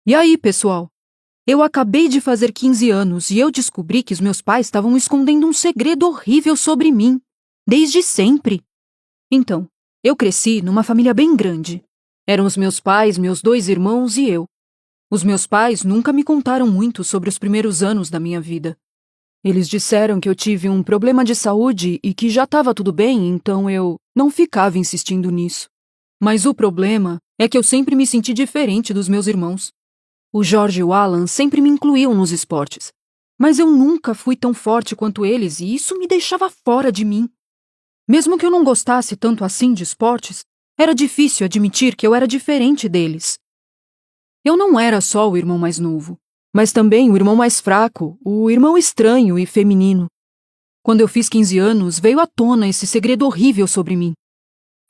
E aí, pessoal? Eu acabei de fazer 15 anos e eu descobri que os meus pais estavam escondendo um segredo horrível sobre mim, desde sempre. Então, eu cresci numa família bem grande. Eram os meus pais, meus 2 irmãos e eu. Os meus pais nunca me contaram muito sobre os primeiros anos da minha vida. Eles disseram que eu tive um problema de saúde e que já estava tudo bem, então eu não ficava insistindo nisso. Mas o problema é que eu sempre me senti diferente dos meus irmãos. O Jorge e o Alan sempre me incluíam nos esportes, mas eu nunca fui tão forte quanto eles e isso me deixava fora de mim. Mesmo que eu não gostasse tanto assim de esportes, era difícil admitir que eu era diferente deles. Eu não era só o irmão mais novo, mas também o irmão mais fraco, o irmão estranho e feminino. Quando eu fiz 15 anos, veio à tona esse segredo horrível sobre mim.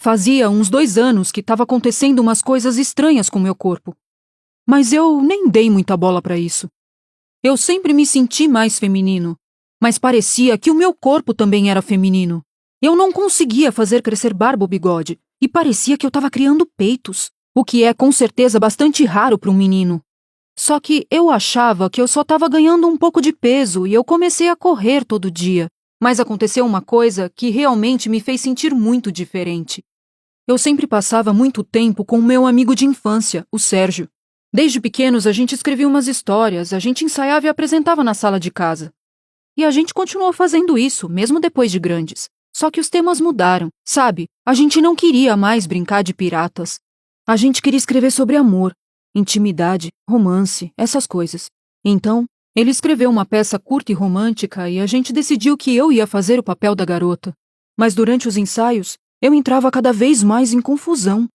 Fazia uns 2 anos que estava acontecendo umas coisas estranhas com meu corpo. Mas eu nem dei muita bola para isso. Eu sempre me senti mais feminino, mas parecia que o meu corpo também era feminino. Eu não conseguia fazer crescer barba ou bigode, e parecia que eu estava criando peitos, o que é com certeza bastante raro para um menino. Só que eu achava que eu só estava ganhando um pouco de peso e eu comecei a correr todo dia. Mas aconteceu uma coisa que realmente me fez sentir muito diferente. Eu sempre passava muito tempo com o meu amigo de infância, o Sérgio. Desde pequenos a gente escrevia umas histórias, a gente ensaiava e apresentava na sala de casa. E a gente continuou fazendo isso, mesmo depois de grandes. Só que os temas mudaram, sabe? A gente não queria mais brincar de piratas. A gente queria escrever sobre amor, intimidade, romance, essas coisas. Então, ele escreveu uma peça curta e romântica e a gente decidiu que eu ia fazer o papel da garota. Mas durante os ensaios, eu entrava cada vez mais em confusão.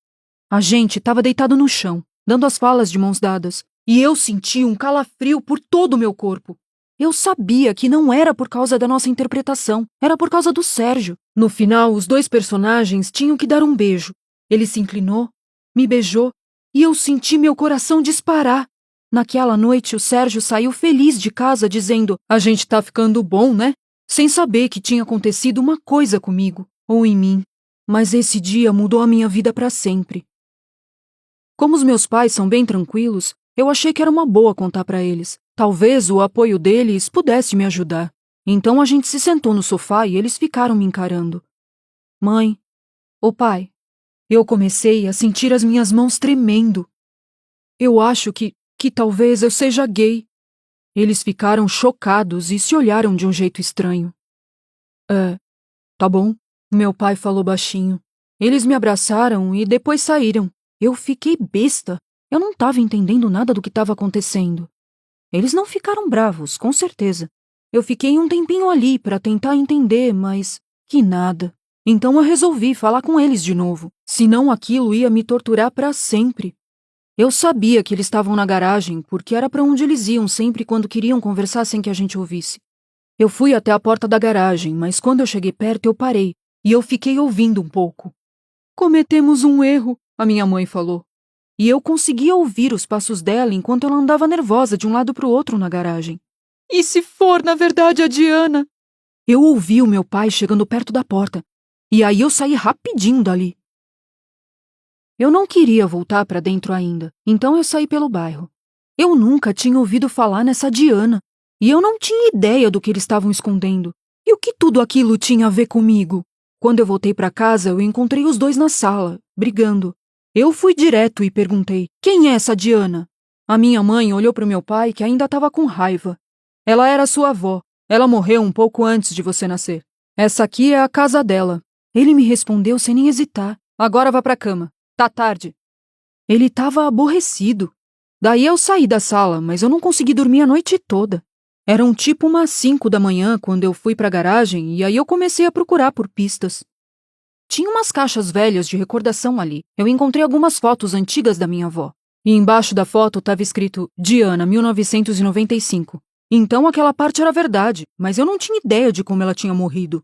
A gente estava deitado no chão, dando as falas de mãos dadas, e eu sentia um calafrio por todo o meu corpo. Eu sabia que não era por causa da nossa interpretação, era por causa do Sérgio. No final, os 2 personagens tinham que dar um beijo. Ele se inclinou, me beijou, e eu senti meu coração disparar. Naquela noite, o Sérgio saiu feliz de casa dizendo: "A gente tá ficando bom, né?" Sem saber que tinha acontecido uma coisa comigo, ou em mim. Mas esse dia mudou a minha vida para sempre. Como os meus pais são bem tranquilos, eu achei que era uma boa contar para eles. Talvez o apoio deles pudesse me ajudar. Então a gente se sentou no sofá e eles ficaram me encarando. "Mãe, ô pai", eu comecei a sentir as minhas mãos tremendo. "Eu acho que talvez eu seja gay." Eles ficaram chocados e se olharam de um jeito estranho. Tá bom", meu pai falou baixinho. Eles me abraçaram e depois saíram. Eu fiquei besta. Eu não estava entendendo nada do que estava acontecendo. Eles não ficaram bravos, com certeza. Eu fiquei um tempinho ali para tentar entender, mas que nada. Então eu resolvi falar com eles de novo, senão aquilo ia me torturar para sempre. Eu sabia que eles estavam na garagem, porque era para onde eles iam sempre quando queriam conversar sem que a gente ouvisse. Eu fui até a porta da garagem, mas quando eu cheguei perto eu parei, e eu fiquei ouvindo um pouco. "Cometemos um erro", a minha mãe falou. E eu conseguia ouvir os passos dela enquanto ela andava nervosa de um lado para o outro na garagem. "E se for, na verdade, a Diana?" Eu ouvi o meu pai chegando perto da porta, e aí eu saí rapidinho dali. Eu não queria voltar para dentro ainda, então eu saí pelo bairro. Eu nunca tinha ouvido falar nessa Diana, e eu não tinha ideia do que eles estavam escondendo. E o que tudo aquilo tinha a ver comigo? Quando eu voltei para casa, eu encontrei os 2 na sala, brigando. Eu fui direto e perguntei: "Quem é essa Diana?" A minha mãe olhou para o meu pai, que ainda estava com raiva. "Ela era sua avó. Ela morreu um pouco antes de você nascer. Essa aqui é a casa dela." Ele me respondeu sem nem hesitar: "Agora vá para a cama. Tá tarde." Ele estava aborrecido. Daí eu saí da sala, mas eu não consegui dormir a noite toda. Eram tipo umas 5 da manhã quando eu fui para a garagem e aí eu comecei a procurar por pistas. Tinha umas caixas velhas de recordação ali. Eu encontrei algumas fotos antigas da minha avó. E embaixo da foto estava escrito Diana, 1995. Então aquela parte era verdade, mas eu não tinha ideia de como ela tinha morrido.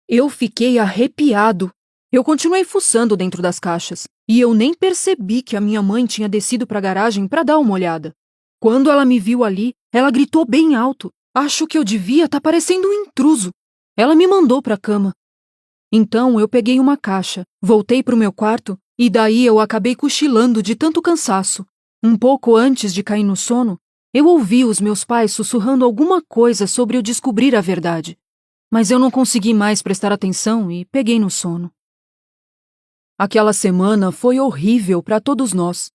Eu fiquei arrepiado. Eu continuei fuçando dentro das caixas, e eu nem percebi que a minha mãe tinha descido para a garagem para dar uma olhada. Quando ela me viu ali, ela gritou bem alto: "Acho que eu devia estar parecendo um intruso." Ela me mandou para a cama. Então eu peguei uma caixa, voltei para o meu quarto, e daí eu acabei cochilando de tanto cansaço. Um pouco antes de cair no sono, eu ouvi os meus pais sussurrando alguma coisa sobre eu descobrir a verdade. Mas eu não consegui mais prestar atenção e peguei no sono. Aquela semana foi horrível para todos nós.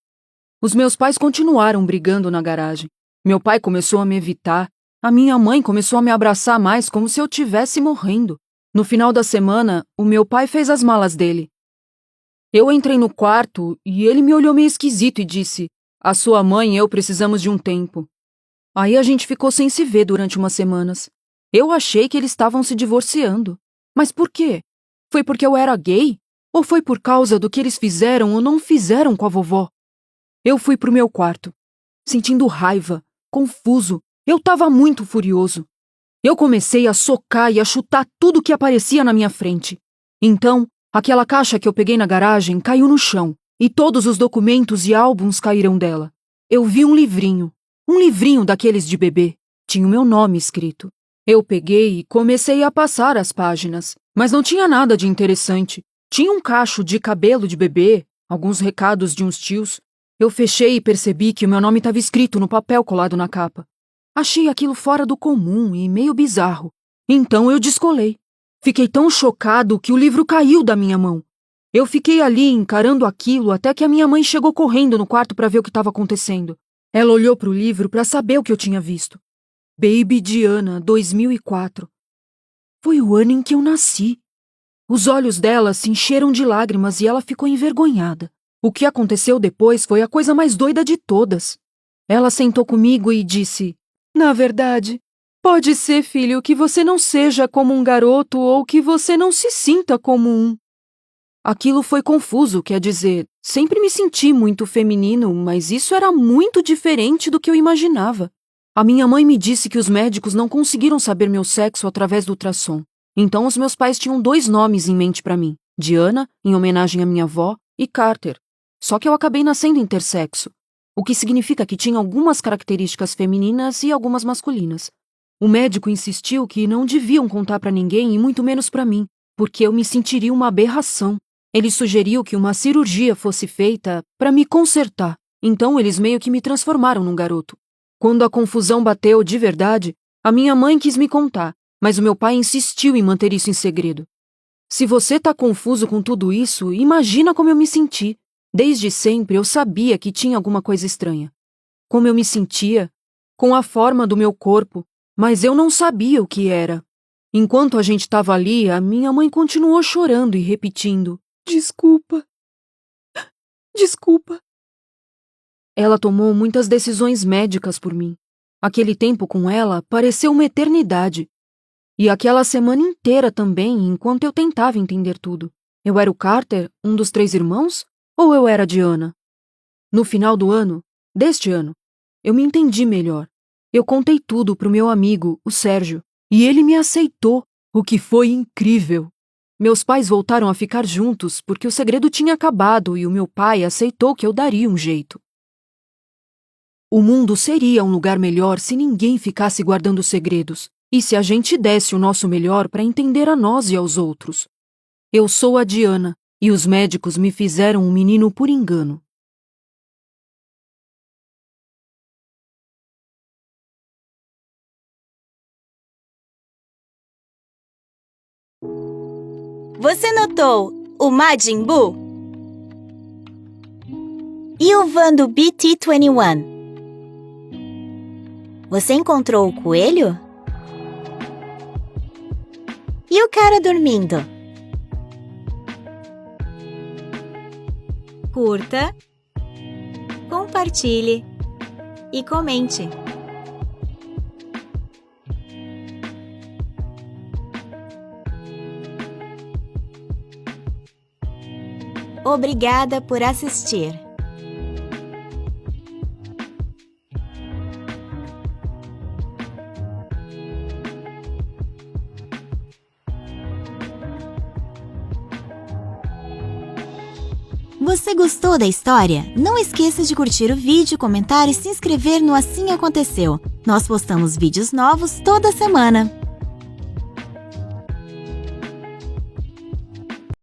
Os meus pais continuaram brigando na garagem. Meu pai começou a me evitar. A minha mãe começou a me abraçar mais como se eu estivesse morrendo. No final da semana, o meu pai fez as malas dele. Eu entrei no quarto e ele me olhou meio esquisito e disse: "A sua mãe e eu precisamos de um tempo." Aí a gente ficou sem se ver durante umas semanas. Eu achei que eles estavam se divorciando. Mas por quê? Foi porque eu era gay? Ou foi por causa do que eles fizeram ou não fizeram com a vovó? Eu fui pro meu quarto, sentindo raiva, confuso. Eu estava muito furioso. Eu comecei a socar e a chutar tudo que aparecia na minha frente. Então, aquela caixa que eu peguei na garagem caiu no chão e todos os documentos e álbuns caíram dela. Eu vi um livrinho daqueles de bebê. Tinha o meu nome escrito. Eu peguei e comecei a passar as páginas, mas não tinha nada de interessante. Tinha um cacho de cabelo de bebê, alguns recados de uns tios. Eu fechei e percebi que o meu nome estava escrito no papel colado na capa. Achei aquilo fora do comum e meio bizarro. Então eu descolei. Fiquei tão chocado que o livro caiu da minha mão. Eu fiquei ali encarando aquilo até que a minha mãe chegou correndo no quarto para ver o que estava acontecendo. Ela olhou para o livro para saber o que eu tinha visto. Baby Diana, 2004. Foi o ano em que eu nasci. Os olhos dela se encheram de lágrimas e ela ficou envergonhada. O que aconteceu depois foi a coisa mais doida de todas. Ela sentou comigo e disse: "Na verdade, pode ser, filho, que você não seja como um garoto ou que você não se sinta como um." Aquilo foi confuso, quer dizer, sempre me senti muito feminino, mas isso era muito diferente do que eu imaginava. A minha mãe me disse que os médicos não conseguiram saber meu sexo através do ultrassom. Então os meus pais tinham 2 nomes em mente para mim: Diana, em homenagem à minha avó, e Carter. Só que eu acabei nascendo intersexo, o que significa que tinha algumas características femininas e algumas masculinas. O médico insistiu que não deviam contar para ninguém e muito menos para mim, porque eu me sentiria uma aberração. Ele sugeriu que uma cirurgia fosse feita para me consertar, então eles meio que me transformaram num garoto. Quando a confusão bateu de verdade, a minha mãe quis me contar, mas o meu pai insistiu em manter isso em segredo. Se você tá confuso com tudo isso, imagina como eu me senti. Desde sempre eu sabia que tinha alguma coisa estranha. Como eu me sentia, com a forma do meu corpo, mas eu não sabia o que era. Enquanto a gente estava ali, a minha mãe continuou chorando e repetindo: "Desculpa. Desculpa." Ela tomou muitas decisões médicas por mim. Aquele tempo com ela pareceu uma eternidade. E aquela semana inteira também, enquanto eu tentava entender tudo. Eu era o Carter, um dos 3 irmãos? Ou eu era a Diana? No final deste ano, eu me entendi melhor. Eu contei tudo pro meu amigo, o Sérgio, e ele me aceitou, o que foi incrível. Meus pais voltaram a ficar juntos porque o segredo tinha acabado e o meu pai aceitou que eu daria um jeito. O mundo seria um lugar melhor se ninguém ficasse guardando segredos e se a gente desse o nosso melhor para entender a nós e aos outros. Eu sou a Diana e os médicos me fizeram um menino por engano. Você notou o Majin Buu? E o van do BT-21? Você encontrou o coelho? E o cara dormindo? Curta, compartilhe e comente. Obrigada por assistir. Você gostou da história? Não esqueça de curtir o vídeo, comentar e se inscrever no Assim Aconteceu. Nós postamos vídeos novos toda semana.